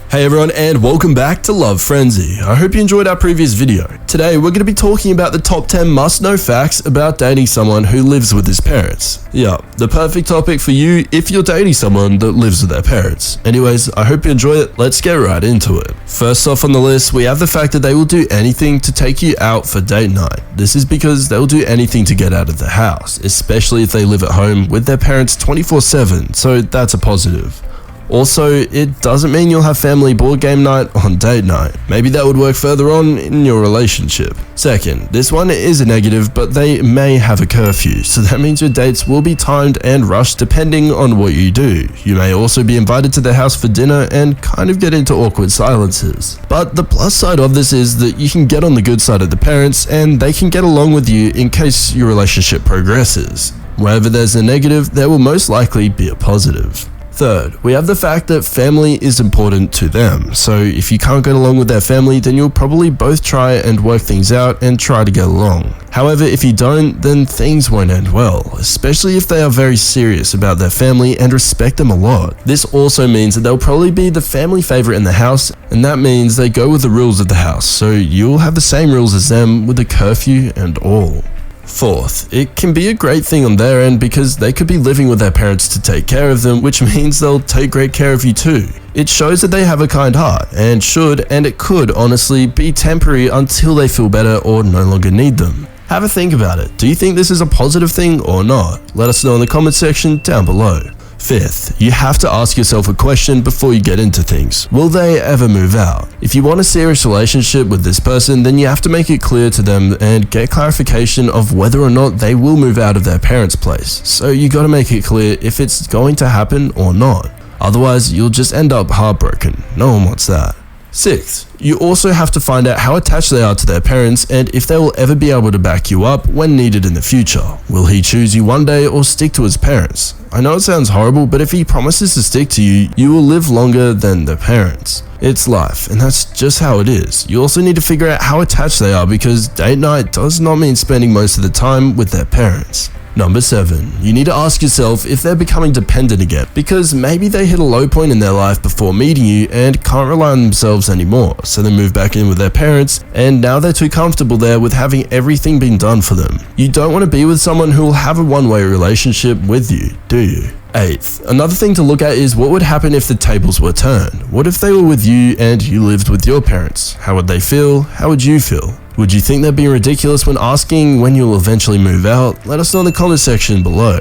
Hey everyone, and welcome back to Love Frenzy. I hope you enjoyed our previous video. Today we're going to be talking about the top 10 must-know facts about dating someone who lives with his parents. Yeah, the perfect topic for you if you're dating someone that lives with their parents. Anyways, I hope you enjoy it. Let's get right into it. First off on the list, we have the fact that they will do anything to take you out for date night. This is because they'll do anything to get out of the house, especially if they live at home with their parents 24/7, so that's a positive. Also, it doesn't mean you'll have family board game night on date night. Maybe that would work further on in your relationship. Second, this one is a negative, but they may have a curfew, so that means your dates will be timed and rushed depending on what you do. You may also be invited to their house for dinner and kind of get into awkward silences. But the plus side of this is that you can get on the good side of the parents and they can get along with you in case your relationship progresses. Wherever there's a negative, there will most likely be a positive. Third, we have the fact that family is important to them, so if you can't get along with their family, then you'll probably both try and work things out and try to get along. However, if you don't, then things won't end well, especially if they are very serious about their family and respect them a lot. This also means that they'll probably be the family favorite in the house, and that means they go with the rules of the house, so you'll have the same rules as them with the curfew and all. Fourth, it can be a great thing on their end because they could be living with their parents to take care of them, which means they'll take great care of you too. It shows that they have a kind heart and it could honestly be temporary until they feel better or no longer need them. Have a think about it. Do you think this is a positive thing or not? Let us know in the comment section down below. Fifth, you have to ask yourself a question before you get into things. Will they ever move out? If you want a serious relationship with this person, then you have to make it clear to them and get clarification of whether or not they will move out of their parents' place. So you gotta make it clear if it's going to happen or not. Otherwise, you'll just end up heartbroken. No one wants that. Sixth, you also have to find out how attached they are to their parents and if they will ever be able to back you up when needed in the future. Will he choose you one day or stick to his parents? I know it sounds horrible, but if he promises to stick to you, you will live longer than their parents. It's life, and that's just how it is. You also need to figure out how attached they are because date night does not mean spending most of the time with their parents. Number 7, you need to ask yourself if they're becoming dependent again, because maybe they hit a low point in their life before meeting you and can't rely on themselves anymore, so they move back in with their parents and now they're too comfortable there with having everything being done for them. You don't want to be with someone who will have a one-way relationship with you, do you? 8th, another thing to look at is what would happen if the tables were turned. What if they were with you and you lived with your parents? How would they feel? How would you feel? Would you think they're being ridiculous when asking when you'll eventually move out? Let us know in the comment section below.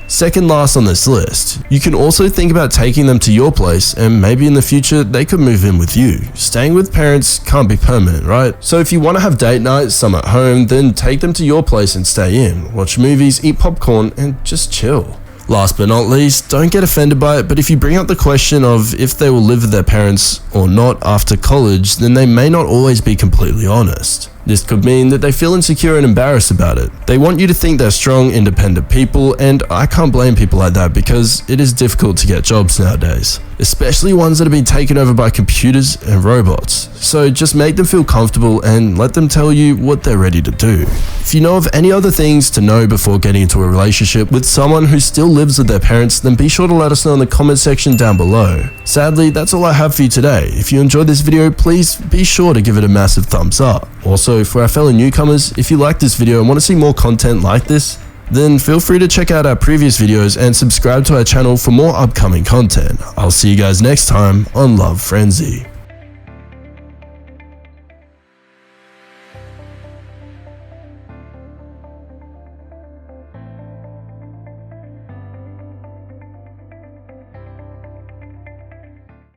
Second last on this list, you can also think about taking them to your place and maybe in the future they could move in with you. Staying with parents can't be permanent, right? So if you want to have date night, some at home, then take them to your place and stay in. Watch movies, eat popcorn, and just chill. Last but not least, don't get offended by it, but if you bring up the question of if they will live with their parents or not after college, then they may not always be completely honest. This could mean that they feel insecure and embarrassed about it. They want you to think they're strong, independent people, and I can't blame people like that because it is difficult to get jobs nowadays, especially ones that have been taken over by computers and robots. So just make them feel comfortable and let them tell you what they're ready to do. If you know of any other things to know before getting into a relationship with someone who still lives with their parents, then be sure to let us know in the comment section down below. Sadly, that's all I have for you today. If you enjoyed this video, please be sure to give it a massive thumbs up. Also, for our fellow newcomers, if you like this video and want to see more content like this, then feel free to check out our previous videos and subscribe to our channel for more upcoming content. I'll see you guys next time on Love Frenzy.